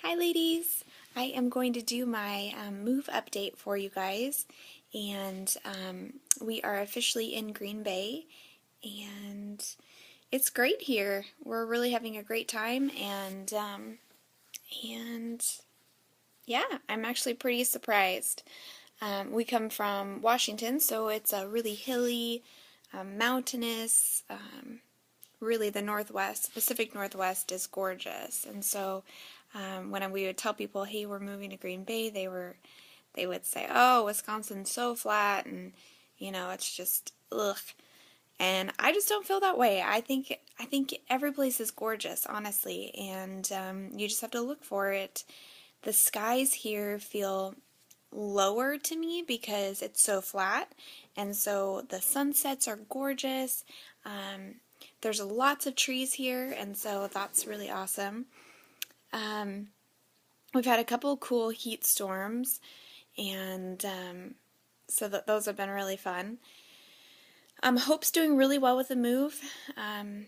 Hi ladies! I am going to do my move update for you guys, and we are officially in Green Bay, and it's great here. We're really having a great time, and yeah, I'm actually pretty surprised. We come from Washington, so it's a really hilly, mountainous, really the Northwest, Pacific Northwest is gorgeous. And so when we would tell people, hey, we're moving to Green Bay, they would say, oh, Wisconsin's so flat and it's just ugh. And I just don't feel that way. I think every place is gorgeous, honestly, and you just have to look for it. The skies here feel lower to me because it's so flat, and so the sunsets are gorgeous. There's lots of trees here, and so that's really awesome. Um, we've had a couple cool heat storms, and so those have been really fun. Hope's doing really well with the move. Um,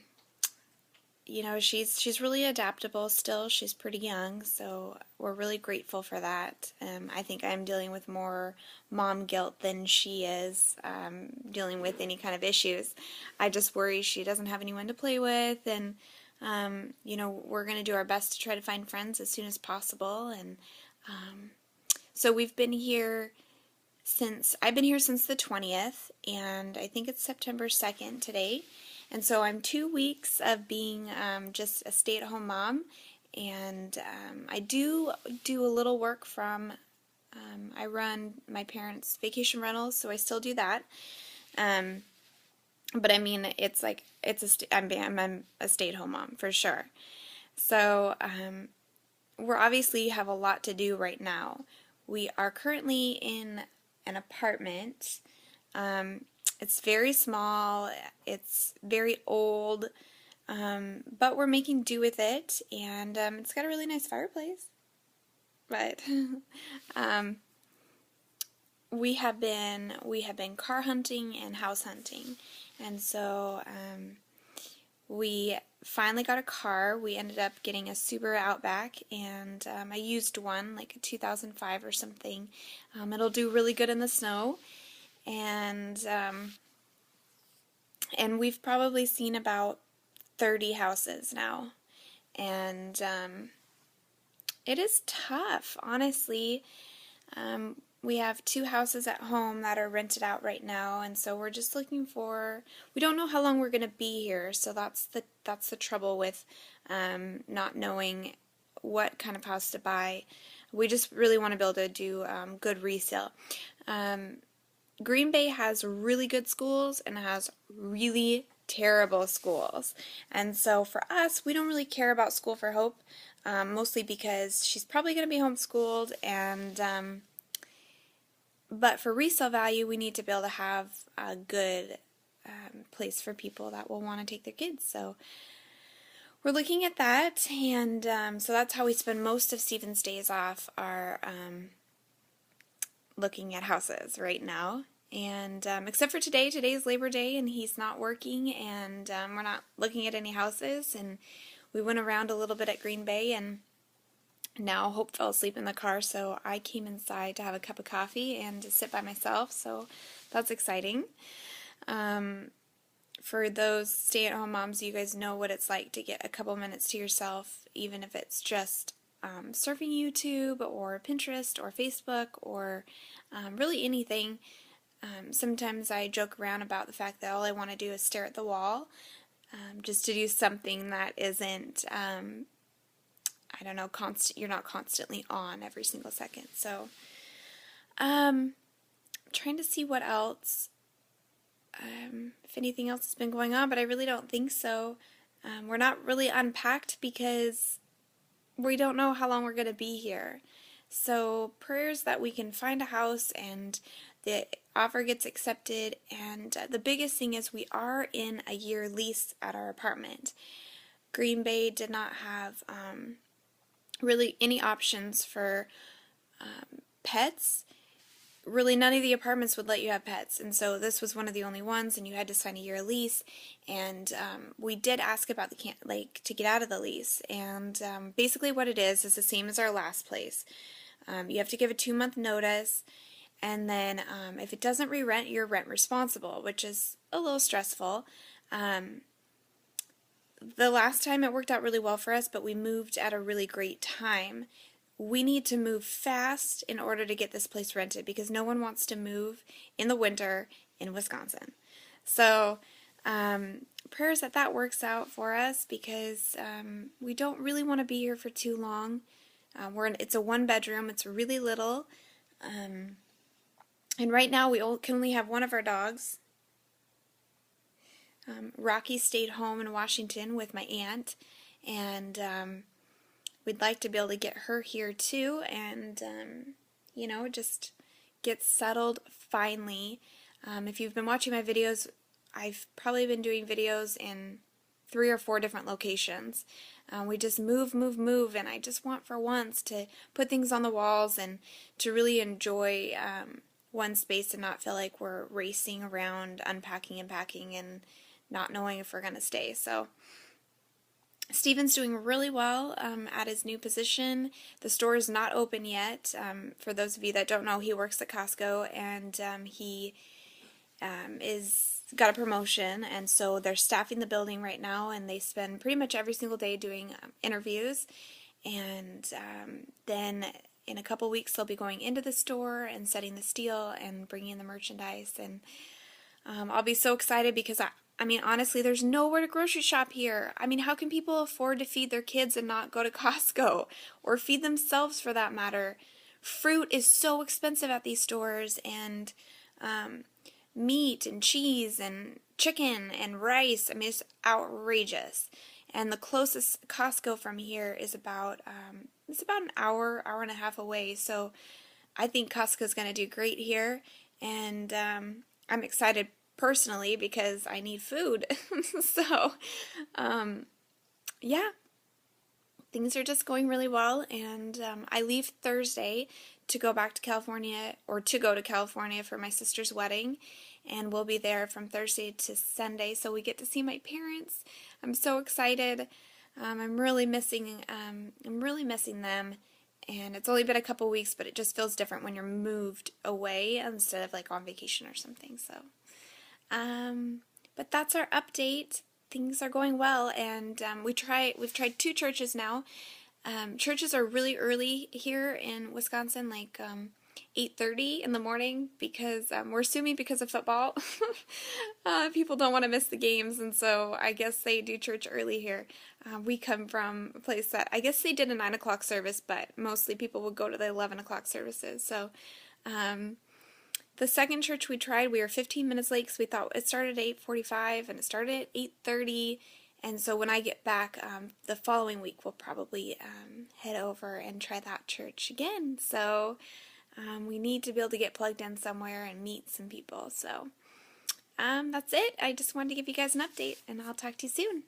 she's really adaptable still. She's pretty young, so we're really grateful for that. I think I'm dealing with more mom guilt than she is dealing with any kind of issues. I just worry she doesn't have anyone to play with, and we're going to do our best to try to find friends as soon as possible. And so I've been here since the 20th, and I think it's September 2nd today. And so I'm 2 weeks of being just a stay-at-home mom, and I do a little work from, I run my parents' vacation rentals, so I still do that. But I mean, I'm a stay-at-home mom for sure. So we're obviously have a lot to do right now. We are currently in an apartment. It's very small, it's very old, but we're making do with it, and it's got a really nice fireplace. But we have been car hunting and house hunting, and so we finally got a car. We ended up getting a Subaru Outback, and I used one, like a 2005 or something. It'll do really good in the snow, and we've probably seen about 30 houses now, and it is tough, honestly. We have 2 houses at home that are rented out right now, and so we're just looking for. We don't know how long we're going to be here, so that's the trouble with not knowing what kind of house to buy. We just really want to be able to do good resale. Green Bay has really good schools and has really terrible schools. And so for us, we don't really care about School for Hope, mostly because she's probably going to be homeschooled, and but for resale value, we need to be able to have a good place for people that will want to take their kids. So we're looking at that, and so that's how we spend most of Stephen's days off, are looking at houses right now. And except for today, today's Labor Day, and he's not working, and we're not looking at any houses. And we went around a little bit at Green Bay, and now Hope fell asleep in the car, so I came inside to have a cup of coffee and to sit by myself, so that's exciting. For those stay-at-home moms, you guys know what it's like to get a couple minutes to yourself, even if it's just surfing YouTube or Pinterest or Facebook or really anything. Sometimes I joke around about the fact that all I want to do is stare at the wall, just to do something that isn't, I don't know, you're not constantly on every single second. So, trying to see what else, if anything else has been going on, but I really don't think so. We're not really unpacked because we don't know how long we're going to be here. So prayers that we can find a house and the offer gets accepted, and the biggest thing is we are in a year lease at our apartment. Green Bay did not have really any options for pets, really none of the apartments would let you have pets, and so this was one of the only ones, and you had to sign a year lease. And we did ask about the to get out of the lease, and basically what it is the same as our last place. You have to give a 2-month notice, and then if it doesn't re-rent, you're rent responsible, which is a little stressful. The last time it worked out really well for us, but we moved at a really great time. We need to move fast in order to get this place rented because no one wants to move in the winter in Wisconsin. So prayers that works out for us because we don't really want to be here for too long. It's a 1-bedroom. It's really little. And right now we can only have one of our dogs. Rocky stayed home in Washington with my aunt, and we'd like to be able to get her here too, and just get settled finally. If you've been watching my videos, I've probably been doing videos in 3 or 4 different locations. We just move, and I just want for once to put things on the walls and to really enjoy one space and not feel like we're racing around unpacking and packing and not knowing if we're going to stay. So Steven's doing really well at his new position. The store is not open yet. For those of you that don't know, he works at Costco, and he got a promotion, and so they're staffing the building right now, and they spend pretty much every single day doing interviews, and then in a couple weeks they'll be going into the store and setting the steel and bringing in the merchandise, and I'll be so excited because I mean, honestly, there's nowhere to grocery shop here. I mean, how can people afford to feed their kids and not go to Costco or feed themselves for that matter? Fruit is so expensive at these stores, and meat and cheese and chicken and rice. I mean, it's outrageous. And the closest Costco from here is about an hour and a half away. So I think Costco's going to do great here, and I'm excited personally because I need food. So yeah, things are just going really well, and I leave Thursday to go back to California, or to go to California for my sister's wedding, and we'll be there from Thursday to Sunday, so we get to see my parents. I'm so excited. I'm really missing them, and it's only been a couple weeks, but it just feels different when you're moved away instead of like on vacation or something. So but that's our update. Things are going well, and we've tried 2 churches now. Churches are really early here in Wisconsin, like 8:30 in the morning, because we're assuming because of football. People don't want to miss the games, and so I guess they do church early here. We come from a place that I guess they did a 9 o'clock service, but mostly people would go to the 11 o'clock services. So the second church we tried, we were 15 minutes late because we thought it started at 8:45 and it started at 8:30. And so when I get back the following week, we'll probably head over and try that church again. So we need to be able to get plugged in somewhere and meet some people. So that's it. I just wanted to give you guys an update, and I'll talk to you soon.